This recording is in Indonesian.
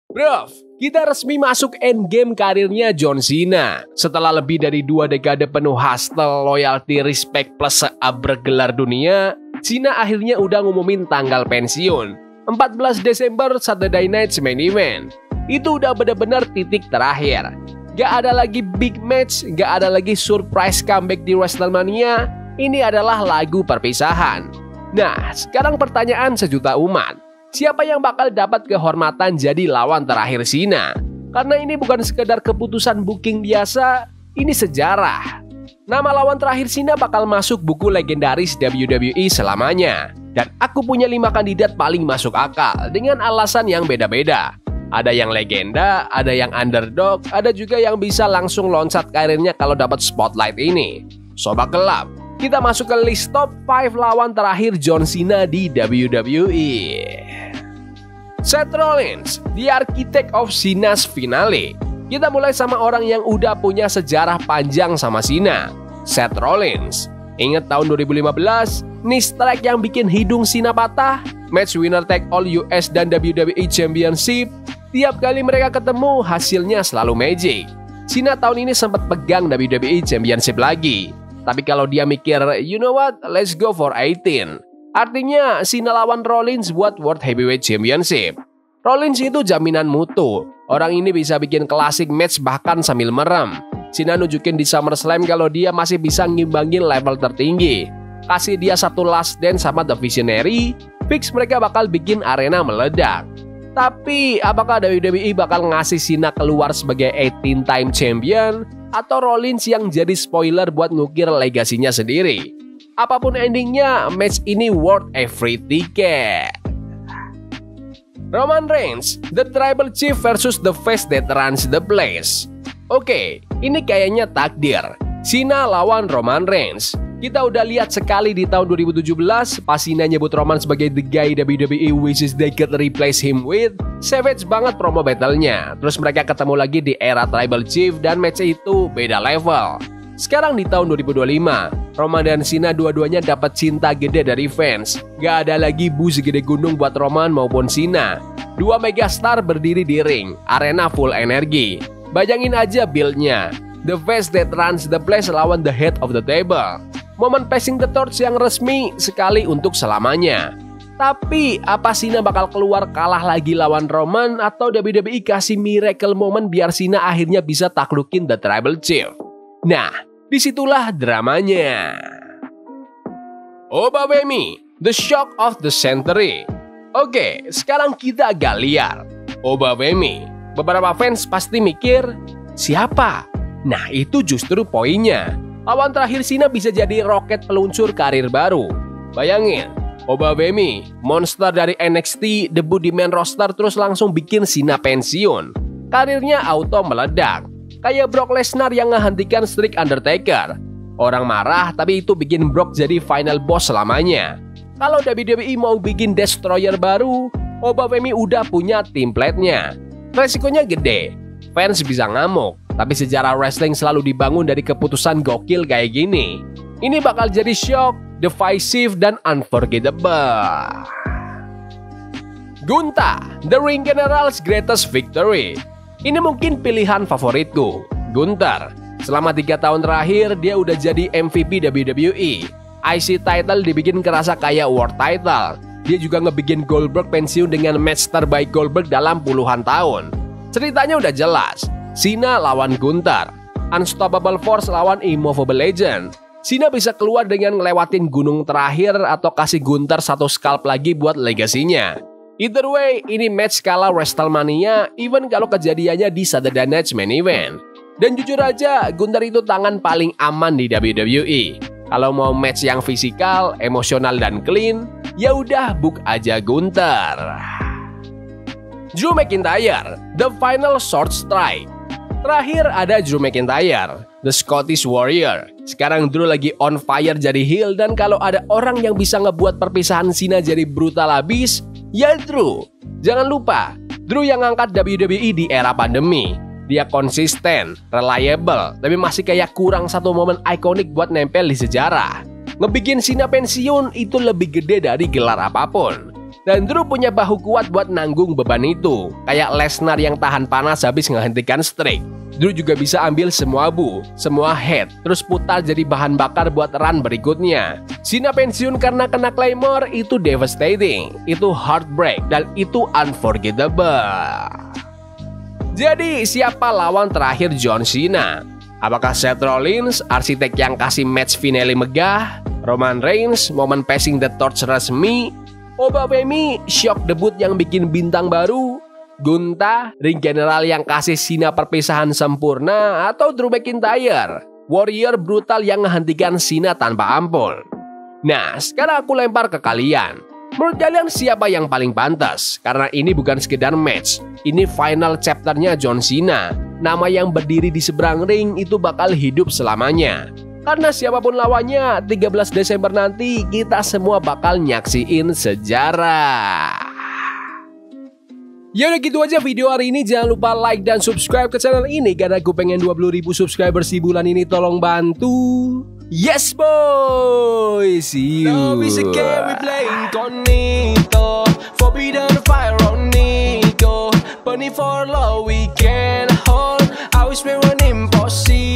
Bro, kita resmi masuk endgame karirnya John Cena. Setelah lebih dari 2 dekade penuh hustle, loyalty, respect plus seabrek gelar dunia, Cena akhirnya udah ngumumin tanggal pensiun. 14 Desember Saturday Night's Main Event. Itu udah bener-bener titik terakhir. Gak ada lagi big match, gak ada lagi surprise comeback di WrestleMania. Ini adalah lagu perpisahan. Nah, sekarang pertanyaan sejuta umat. Siapa yang bakal dapat kehormatan jadi lawan terakhir Cena? Karena ini bukan sekedar keputusan booking biasa, ini sejarah. Nama lawan terakhir Cena bakal masuk buku legendaris WWE selamanya. Dan aku punya 5 kandidat paling masuk akal dengan alasan yang beda-beda. Ada yang legenda, ada yang underdog, ada juga yang bisa langsung loncat karirnya kalau dapat spotlight ini. Sobat Kelab, kita masuk ke list top 5 lawan terakhir John Cena di WWE. Seth Rollins, the architect of Cena's finale. Kita mulai sama orang yang udah punya sejarah panjang sama Cena, Seth Rollins. Ingat tahun 2015, knee strike yang bikin hidung Cena patah, match winner take all US dan WWE Championship. Tiap kali mereka ketemu, hasilnya selalu magic. Cena tahun ini sempat pegang WWE Championship lagi. Tapi kalau dia mikir, you know what, let's go for 18. Artinya, Cena lawan Rollins buat World Heavyweight Championship. Rollins itu jaminan mutu. Orang ini bisa bikin klasik match bahkan sambil merem. Cena nunjukin di SummerSlam kalau dia masih bisa ngimbangin level tertinggi. Kasih dia satu last dance sama The Visionary, fix mereka bakal bikin arena meledak. Tapi, apakah WWE bakal ngasih Cena keluar sebagai 18-time champion? Atau Rollins yang jadi spoiler buat ngukir legasinya sendiri? Apapun endingnya, match ini worth every ticket. Roman Reigns, the tribal chief versus the face that runs the place. Oke, ini kayaknya takdir. Cena lawan Roman Reigns. Kita udah lihat sekali di tahun 2017 pas Cena nyebut Roman sebagai the guy WWE wishes they could replace him with. Savage banget promo battle-nya. Terus mereka ketemu lagi di era tribal chief dan match itu beda level. Sekarang di tahun 2025, Roman dan Cena dua-duanya dapat cinta gede dari fans. Gak ada lagi bu segede gunung buat Roman maupun Cena. 2 megastar berdiri di ring, arena full energi. Bayangin aja build-nya. The face that runs the place lawan the head of the table. Momen passing the torch yang resmi sekali untuk selamanya. Tapi, apa Cena bakal keluar kalah lagi lawan Roman atau WWE kasih miracle moment biar Cena akhirnya bisa taklukin the tribal chief? Nah, disitulah dramanya. Oba Femi, the shock of the century. Oke, sekarang kita agak liar. Oba Femi, beberapa fans pasti mikir, siapa? Nah, itu justru poinnya. Lawan terakhir Cena bisa jadi roket peluncur karir baru. Bayangin, Oba Femi, monster dari NXT, debut di main roster terus langsung bikin Cena pensiun. Karirnya auto meledak. Kayak Brock Lesnar yang ngehentikan streak Undertaker. Orang marah tapi itu bikin Brock jadi final boss selamanya. Kalau WWE mau bikin Destroyer baru, Oba Femi udah punya template-nya. Resikonya gede, fans bisa ngamuk. Tapi sejarah wrestling selalu dibangun dari keputusan gokil kayak gini. Ini bakal jadi shock, divisive, dan unforgettable. Gunta, the Ring General's greatest victory. Ini mungkin pilihan favoritku. Gunther, selama 3 tahun terakhir dia udah jadi MVP WWE. IC title dibikin kerasa kayak world title. Dia juga ngebikin Goldberg pensiun dengan match terbaik Goldberg dalam puluhan tahun. Ceritanya udah jelas. Cena lawan Gunther, Unstoppable Force lawan Immovable Legend. Cena bisa keluar dengan ngelewatin gunung terakhir atau kasih Gunther satu scalp lagi buat legasinya. Either way, ini match skala WrestleMania, even kalau kejadiannya di Saturday Night's Main Event. Dan jujur aja, Gunther itu tangan paling aman di WWE. Kalau mau match yang fisikal, emosional, dan clean, ya udah book aja Gunther. Drew McIntyre, the final sword strike. Terakhir ada Drew McIntyre, the Scottish Warrior. Sekarang Drew lagi on fire jadi heel dan kalau ada orang yang bisa ngebuat perpisahan Cena jadi brutal abis, ya Drew. Jangan lupa, Drew yang ngangkat WWE di era pandemi. Dia konsisten, reliable, tapi masih kayak kurang satu momen ikonik buat nempel di sejarah. Ngebikin Cena pensiun itu lebih gede dari gelar apapun. Dan Drew punya bahu kuat buat nanggung beban itu. Kayak Lesnar yang tahan panas habis menghentikan streak. Drew juga bisa ambil semua bu, semua head, terus putar jadi bahan bakar buat run berikutnya. Cena pensiun karena kena Claymore itu devastating, itu heartbreak, dan itu unforgettable. Jadi siapa lawan terakhir John Cena? Apakah Seth Rollins, arsitek yang kasih match finale megah? Roman Reigns, momen passing the torch resmi? Obafemi, shock debut yang bikin bintang baru? Gunta, ring general yang kasih Cena perpisahan sempurna? Atau Drew McIntyre, warrior brutal yang menghentikan Cena tanpa ampun? Nah, sekarang aku lempar ke kalian. Menurut kalian siapa yang paling pantas? Karena ini bukan sekedar match, ini final chapternya John Cena. Nama yang berdiri di seberang ring itu bakal hidup selamanya. Karena siapapun lawannya, 13 Desember nanti kita semua bakal nyaksiin sejarah. Ya udah gitu aja video hari ini. Jangan lupa like dan subscribe ke channel ini karena gue pengen 20.000 subscribers di bulan ini. Tolong bantu. Yes boy, see you. Love is a game we playing Cognito. Forbidden fire on Nico. Burning for love we can hold. I wish we were impossible.